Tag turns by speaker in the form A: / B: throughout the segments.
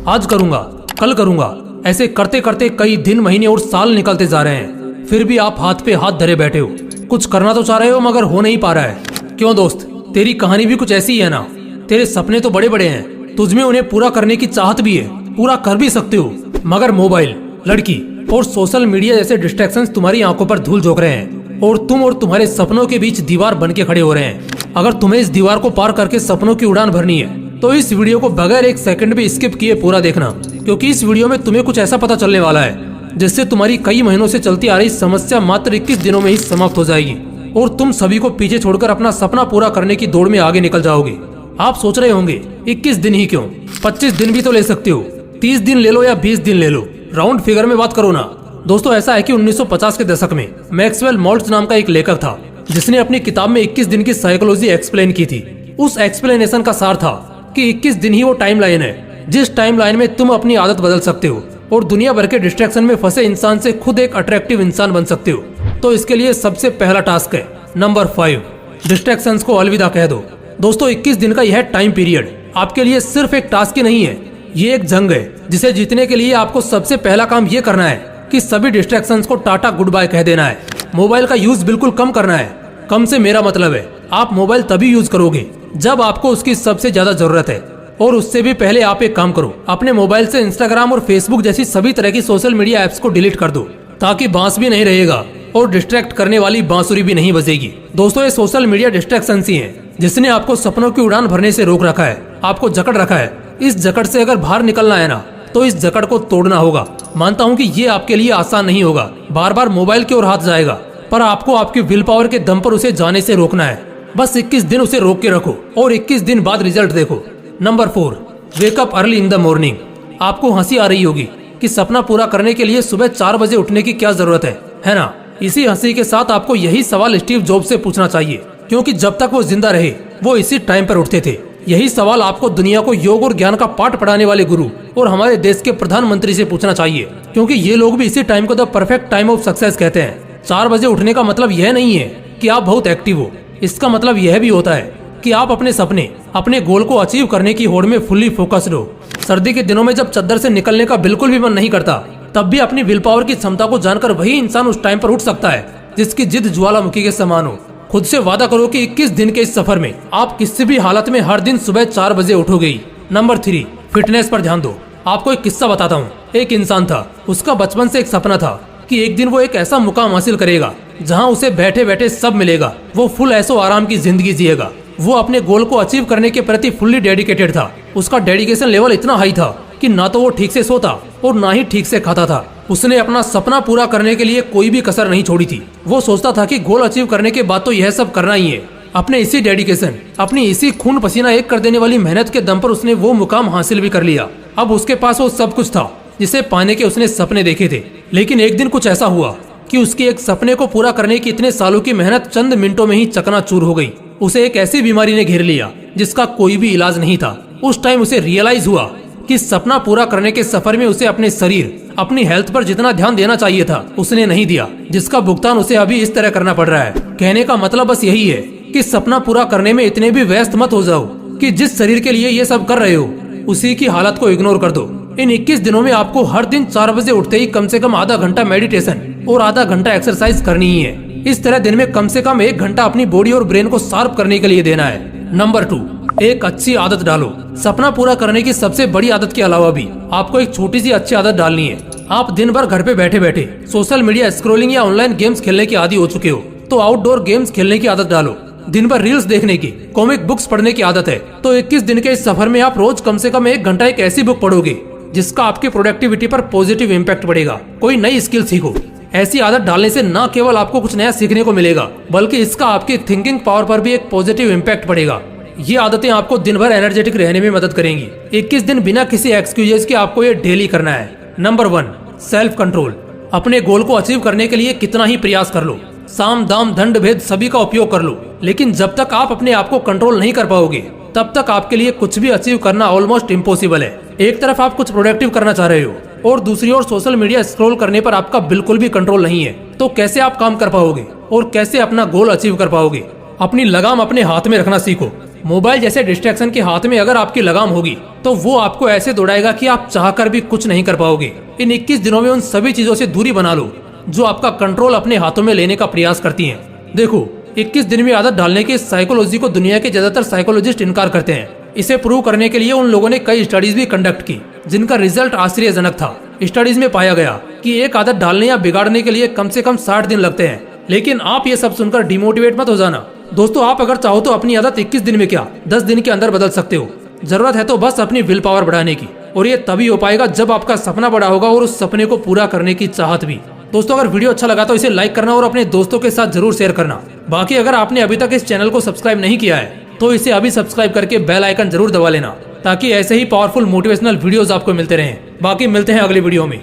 A: आज करूंगा, कल करूंगा, ऐसे करते करते कई दिन, महीने और साल निकलते जा रहे हैं। फिर भी आप हाथ पे हाथ धरे बैठे हो। कुछ करना तो चाह रहे हो मगर हो नहीं पा रहा है। क्यों दोस्त, तेरी कहानी भी कुछ ऐसी ही है ना। तेरे सपने तो बड़े बड़े हैं, तुझमें उन्हें पूरा करने की चाहत भी है, पूरा कर भी सकते हो, मगर मोबाइल, लड़की और सोशल मीडिया जैसे डिस्ट्रैक्शंस तुम्हारी आंखों पर धूल झोंक रहे हैं और तुम और तुम्हारे सपनों के बीच दीवार बन के खड़े हो रहे हैं। अगर तुम्हें इस दीवार को पार करके सपनों की उड़ान भरनी है तो इस वीडियो को बगैर एक सेकंड भी स्किप किए पूरा देखना, क्योंकि इस वीडियो में तुम्हें कुछ ऐसा पता चलने वाला है जिससे तुम्हारी कई महीनों से चलती आ रही समस्या मात्र 21 दिनों में ही समाप्त हो जाएगी और तुम सभी को पीछे छोड़कर अपना सपना पूरा करने की दौड़ में आगे निकल जाओगे। आप सोच रहे होंगे 21 दिन ही क्यों, 25 दिन भी तो ले सकते हो, 30 दिन ले लो या 20 दिन ले लो, राउंड फिगर में बात करो ना। दोस्तों, ऐसा है कि 1950 के दशक में मैक्सवेल मॉल्ट्ज नाम का एक लेखक था जिसने अपनी किताब में 21 दिन की साइकोलॉजी एक्सप्लेन की थी। उस एक्सप्लेनेशन का सार था कि 21 दिन ही वो टाइम लाइन है जिस टाइम लाइन में तुम अपनी आदत बदल सकते हो और दुनिया भर के डिस्ट्रैक्शन में फंसे इंसान से खुद एक अट्रैक्टिव इंसान बन सकते हो। तो इसके लिए सबसे पहला टास्क है नंबर 5, डिस्ट्रैक्शंस को अलविदा कह दो। दोस्तों, 21 दिन का यह टाइम पीरियड आपके लिए सिर्फ एक टास्क ही नहीं है, ये एक जंग है जिसे जीतने के लिए आपको सबसे पहला काम ये करना है कि सभी डिस्ट्रैक्शंस को टाटा गुड बाय कह देना है। मोबाइल का यूज बिल्कुल कम करना है। कम से मेरा मतलब है आप मोबाइल तभी यूज करोगे जब आपको उसकी सबसे ज्यादा जरूरत है। और उससे भी पहले आप एक काम करो, अपने मोबाइल से इंस्टाग्राम और फेसबुक जैसी सभी तरह की सोशल मीडिया एप्स को डिलीट कर दो, ताकि बांस भी नहीं रहेगा और डिस्ट्रैक्ट करने वाली बांसुरी भी नहीं बजेगी। दोस्तों, ये सोशल मीडिया डिस्ट्रैक्शन ही है जिसने आपको सपनों की उड़ान भरने से रोक रखा है, आपको जकड़ रखा है। इस जकड़ से अगर बाहर निकलना है ना तो इस जकड़ को तोड़ना होगा। मानता हूँ कि ये आपके लिए आसान नहीं होगा, बार बार मोबाइल की ओर हाथ जाएगा, पर आपको आपकी विल पावर के दम पर उसे जाने से रोकना है। बस 21 दिन उसे रोक के रखो और 21 दिन बाद रिजल्ट देखो। Number 4, wake up early in the morning. आपको हंसी आ रही होगी कि सपना पूरा करने के लिए सुबह 4 बजे उठने की क्या जरूरत है ना। इसी हंसी के साथ आपको यही सवाल स्टीव जॉब से पूछना चाहिए, क्योंकि जब तक वो जिंदा रहे वो इसी टाइम पर उठते थे। यही सवाल आपको दुनिया को योग और ज्ञान का पाठ पढ़ाने वाले गुरु और हमारे देश के प्रधानमंत्री से पूछना चाहिए, क्योंकि ये लोग भी इसी टाइम को the perfect time of success कहते हैं। 4 बजे उठने का मतलब यह नहीं है कि आप बहुत एक्टिव हो, इसका मतलब यह भी होता है कि आप अपने सपने, अपने गोल को अचीव करने की होड़ में फुल्ली फोकस्ड हो। सर्दी के दिनों में जब चद्दर से निकलने का बिल्कुल भी मन नहीं करता, तब भी अपनी विल पावर की क्षमता को जानकर वही इंसान उस टाइम पर उठ सकता है जिसकी जिद ज्वालामुखी के समान हो। खुद से वादा करो कि 21 दिन के इस सफर में आप किसी भी हालत में हर दिन सुबह 4 बजे उठोगे। नंबर 3, फिटनेस पर ध्यान दो। आपको एक किस्सा बताता हूँ। एक इंसान था, उसका बचपन से एक सपना था कि एक दिन वो एक ऐसा मुकाम हासिल करेगा जहाँ उसे बैठे बैठे सब मिलेगा। वो फुल ऐसो आराम की जिंदगी जिएगा। वो अपने गोल को अचीव करने के प्रति फुल्ली डेडिकेटेड था। उसका डेडिकेशन लेवल इतना हाई था कि ना तो वो ठीक से सोता और ना ही ठीक से खाता था। उसने अपना सपना पूरा करने के लिए कोई भी कसर नहीं छोड़ी थी। वो सोचता था कि गोल अचीव करने के बाद तो यह सब करना ही है। अपने इसी डेडिकेशन, अपनी इसी खून पसीना एक कर देने वाली मेहनत के दम पर उसने वो मुकाम हासिल भी कर लिया। अब उसके पास वो सब कुछ था जिसे पाने के उसने सपने देखे थे। लेकिन एक दिन कुछ ऐसा हुआ कि उसके एक सपने को पूरा करने की इतने सालों की मेहनत चंद मिनटों में ही चकनाचूर हो गई। उसे एक ऐसी बीमारी ने घेर लिया जिसका कोई भी इलाज नहीं था। उस टाइम उसे रियलाइज हुआ कि सपना पूरा करने के सफर में उसे अपने शरीर, अपनी हेल्थ पर जितना ध्यान देना चाहिए था उसने नहीं दिया, जिसका भुगतान उसे अभी इस तरह करना पड़ रहा है। कहने का मतलब बस यही है कि सपना पूरा करने में इतने भी व्यस्त मत हो जाओ कि जिस शरीर के लिए ये सब कर रहे हो उसी की हालत को इग्नोर कर दो। इन 21 दिनों में आपको हर दिन 4 बजे उठते ही कम से कम आधा घंटा मेडिटेशन और आधा घंटा एक्सरसाइज करनी ही है। इस तरह दिन में कम से कम 1 घंटा अपनी बॉडी और ब्रेन को शार्प करने के लिए देना है। नंबर 2, एक अच्छी आदत डालो। सपना पूरा करने की सबसे बड़ी आदत के अलावा भी आपको एक छोटी सी अच्छी आदत डालनी है। आप दिन भर घर पे बैठे बैठे सोशल मीडिया स्क्रॉलिंग या ऑनलाइन गेम्स खेलने की आदी हो चुके हो, तो आउटडोर गेम्स खेलने की आदत डालो। दिन भर रील्स देखने की, कॉमिक बुक्स पढ़ने की आदत है, तो 21 दिन के इस सफर में आप रोज कम से कम 1 घंटा एक ऐसी बुक पढ़ोगे जिसका आपकी प्रोडक्टिविटी पर पॉजिटिव इम्पैक्ट पड़ेगा। कोई नई स्किल सीखो। ऐसी आदत डालने से न केवल आपको कुछ नया सीखने को मिलेगा, बल्कि इसका आपकी थिंकिंग पावर पर भी एक पॉजिटिव इम्पैक्ट पड़ेगा। ये आदतें आपको दिन भर एनर्जेटिक रहने में मदद करेंगी। 21 दिन बिना किसी एक्सक्यूजेस के आपको ये डेली करना है। Number 1, self control. अपने गोल को अचीव करने के लिए कितना ही प्रयास कर लो, साम दाम दंड भेद सभी का उपयोग कर लो, लेकिन जब तक आप अपने आप को कंट्रोल नहीं कर पाओगे तब तक आपके लिए कुछ भी अचीव करना ऑलमोस्ट इम्पॉसिबल है। एक तरफ आप कुछ प्रोडक्टिव करना चाह रहे हो और दूसरी ओर सोशल मीडिया स्क्रॉल करने पर आपका बिल्कुल भी कंट्रोल नहीं है, तो कैसे आप काम कर पाओगे और कैसे अपना गोल अचीव कर पाओगे? अपनी लगाम अपने हाथ में रखना सीखो मोबाइल जैसे डिस्ट्रैक्शन के हाथ में अगर आपकी लगाम होगी तो वो आपको ऐसे दौड़ाएगा कि आप चाहकर भी कुछ नहीं कर पाओगे। इन 21 दिनों में उन सभी चीजों से दूरी बना लो जो आपका कंट्रोल अपने हाथों में लेने का प्रयास करती हैं। देखो, 21 दिन में आदत डालने की साइकोलॉजी को दुनिया के ज्यादातर साइकोलॉजिस्ट इनकार करते हैं। इसे प्रूव करने के लिए उन लोगों ने कई स्टडीज भी कंडक्ट की जिनका रिजल्ट आश्चर्यजनक था। स्टडीज में पाया गया कि एक आदत डालने या बिगाड़ने के लिए कम से कम 60 दिन लगते हैं। लेकिन आप ये सब सुनकर डिमोटिवेट मत हो जाना दोस्तों। आप अगर चाहो तो अपनी आदत 21 दिन में क्या 10 दिन के अंदर बदल सकते हो। जरूरत है तो बस अपनी विल पावर बढ़ाने की, और ये तभी हो पाएगा जब आपका सपना बड़ा होगा और उस सपने को पूरा करने की चाहत भी। दोस्तों, अगर वीडियो अच्छा लगा तो इसे लाइक करना और अपने दोस्तों के साथ जरूर शेयर करना। बाकी अगर आपने अभी तक इस चैनल को सब्सक्राइब नहीं किया है तो इसे अभी सब्सक्राइब करके बेल आइकन जरूर दबा लेना, ताकि ऐसे ही पावरफुल मोटिवेशनल वीडियोस आपको मिलते रहें। बाकी मिलते हैं अगली वीडियो में।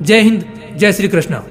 A: जय हिंद, जय श्री कृष्णा।